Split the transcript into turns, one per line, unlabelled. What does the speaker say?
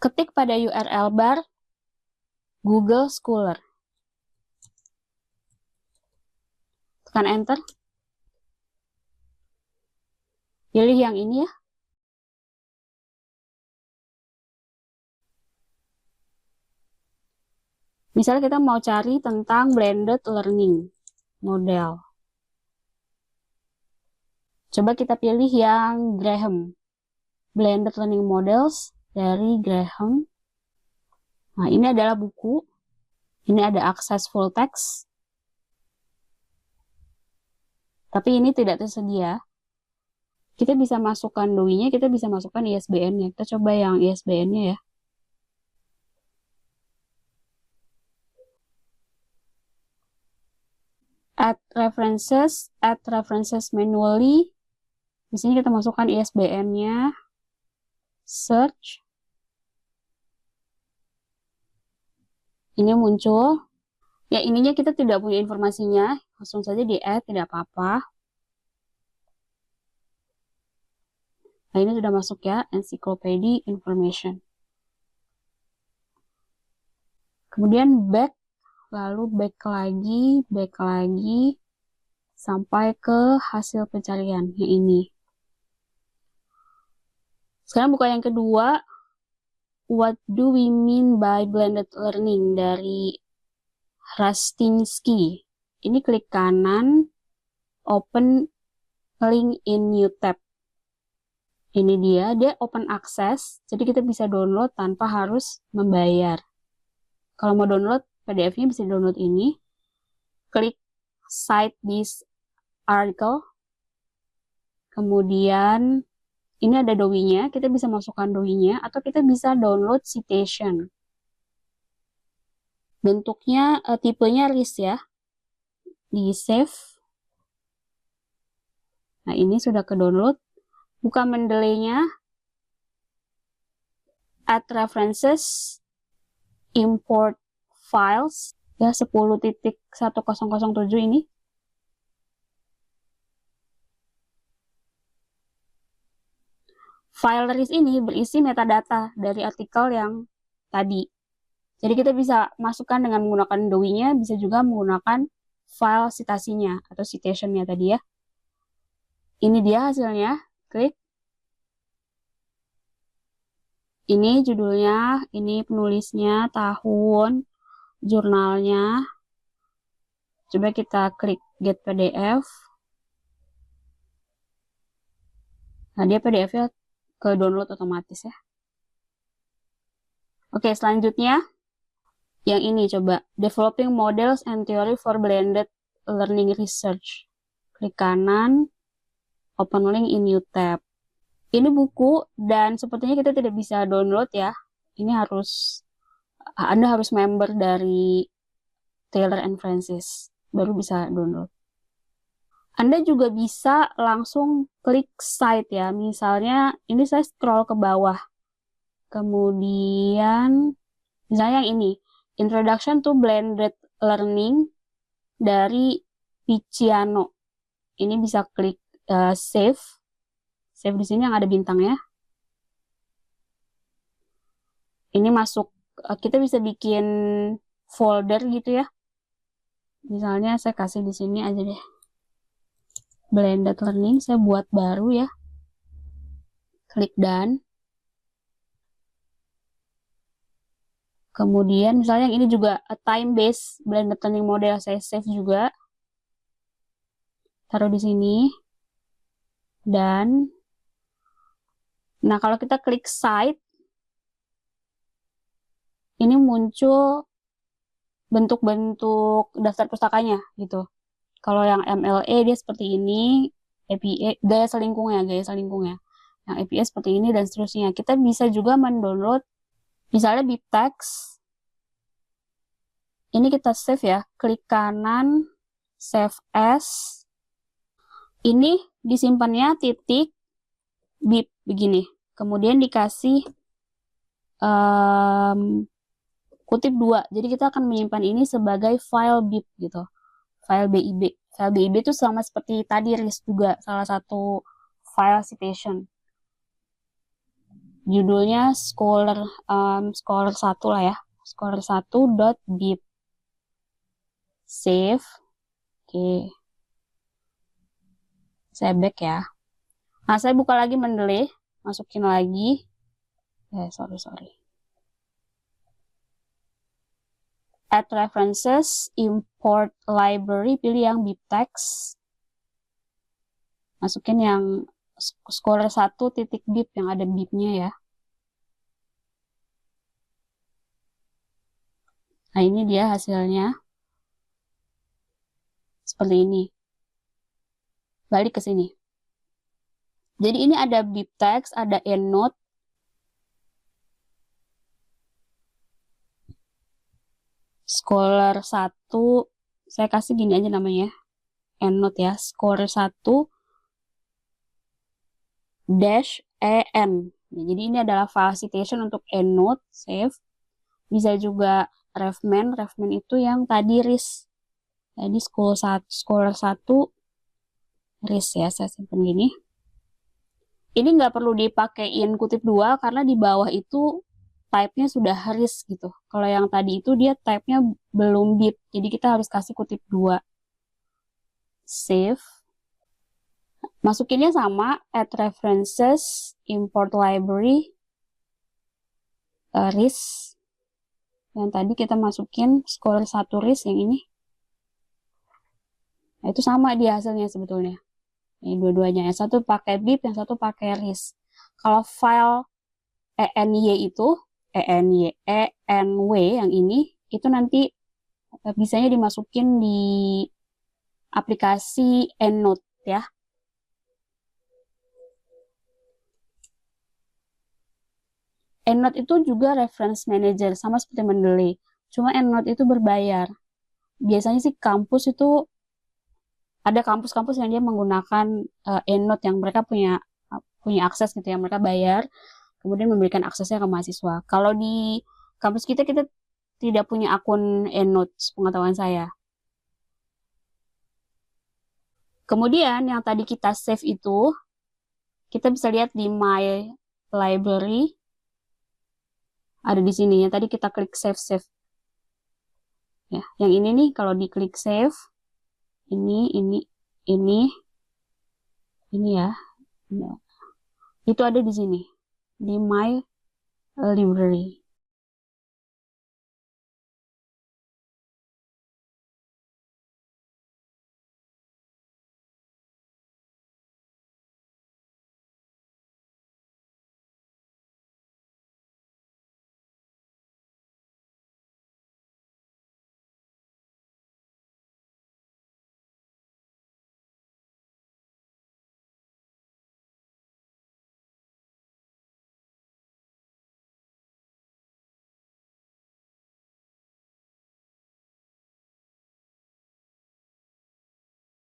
Ketik pada URL bar Google Scholar. Tekan enter. Pilih yang ini ya. Misalnya kita mau cari tentang blended learning model. Coba kita pilih yang Graham. Blended Learning Models dari Graham. Nah, ini adalah buku. Ini ada akses full text. Tapi ini tidak tersedia. Kita bisa masukkan DOI-nya, kita bisa masukkan ISBN-nya. Kita coba yang ISBN-nya ya. Add references manually. Di sini kita masukkan ISBN-nya. Search. Ini muncul. Ya, ininya kita tidak punya informasinya. Langsung saja di add, tidak apa-apa. Nah, ini sudah masuk ya, encyclopedia information. Kemudian back, lalu back lagi, sampai ke hasil pencarian yang ini. Sekarang buka yang kedua. What do we mean by blended learning dari Rastinsky. Ini klik kanan, open link in new tab. Ini dia open access, jadi kita bisa download tanpa harus membayar. Kalau mau download PDF-nya bisa download ini. Klik cite this article. Kemudian ini ada DOI-nya, kita bisa masukkan DOI-nya atau kita bisa download citation. Bentuknya, tipenya list ya. Di save. Nah, ini sudah ke download. Buka Mendeley-nya. Add references. Import files. Ya, 10.1007 ini. File list ini berisi metadata dari artikel yang tadi. Jadi kita bisa masukkan dengan menggunakan DOI-nya, bisa juga menggunakan file citasinya atau citation-nya tadi ya. Ini dia hasilnya, klik. Ini judulnya, ini penulisnya, tahun, jurnalnya. Coba kita klik get PDF. Nah, dia PDF-nya ke download otomatis ya. Oke, selanjutnya yang ini coba. Developing Models and Theory for Blended Learning Research. Klik kanan, open link in new tab. Ini buku dan sepertinya kita tidak bisa download ya. Ini Anda harus member dari Taylor and Francis baru bisa download. Anda juga bisa langsung klik cite ya. Misalnya ini saya scroll ke bawah. Kemudian misalnya yang ini, Introduction to Blended Learning dari Picciano. Ini bisa klik save. Save di sini yang ada bintangnya. Ini masuk, kita bisa bikin folder gitu ya. Misalnya saya kasih di sini aja deh. Blended Learning, saya buat baru ya. Klik done. Kemudian misalnya yang ini juga time-based blended learning model, saya save juga. Taruh di sini. Dan nah, kalau kita klik cite, ini muncul bentuk-bentuk daftar pustakanya gitu. Kalau yang MLA dia seperti ini, APA gaya selingkungnya. Yang APA seperti ini dan seterusnya. Kita bisa juga mendownload misalnya BibTeX. Ini kita save ya, klik kanan, save as. Ini disimpannya titik bib begini. Kemudian dikasih kutip 2. Jadi kita akan menyimpan ini sebagai file bib gitu. File BIB. File BIB itu sama seperti tadi RIS juga, salah satu file citation. Judulnya scholar 1 lah ya. scholar1.bib. Save. Oke. Saya back ya. Nah, saya buka lagi Mendeley. Masukin lagi. Sorry. Add references, import library, pilih yang bibtext. Masukin yang scholar1.bib yang ada bibnya ya. Nah, ini dia hasilnya. Seperti ini. Balik ke sini. Jadi ini ada bibtext, ada endnote. Scholar 1, saya kasih gini aja namanya. Endnote ya. Scholar 1 -en. Ya, jadi ini adalah file citation untuk endnote, save. Bisa juga refman itu yang tadi RIS. Jadi scholar 1 RIS ya, saya simpan gini. Ini nggak perlu dipakein kutip 2 karena di bawah itu type-nya sudah RIS gitu. Kalau yang tadi itu dia type-nya belum bib, jadi kita harus kasih kutip 2. Save. Masukinnya sama, add references, import library, RIS. Yang tadi kita masukin scholar 1 RIS yang ini. Nah, itu sama dia hasilnya sebetulnya. Ini dua-duanya. Yang satu pakai bib, yang satu pakai RIS. Kalau file ENY itu, ENW yang ini, itu nanti bisanya dimasukin di aplikasi EndNote ya. EndNote itu juga reference manager, sama seperti Mendeley. Cuma EndNote itu berbayar. Biasanya sih kampus itu, ada kampus-kampus yang dia menggunakan EndNote yang mereka punya akses gitu ya, mereka bayar, kemudian memberikan aksesnya ke mahasiswa. Kalau di kampus kita tidak punya akun EndNote, pengetahuan saya. Kemudian yang tadi kita save itu, kita bisa lihat di My Library, ada di sini ya. Tadi kita klik save. Ya, yang ini nih kalau diklik save, ini ya. Itu ada di sini di My Library.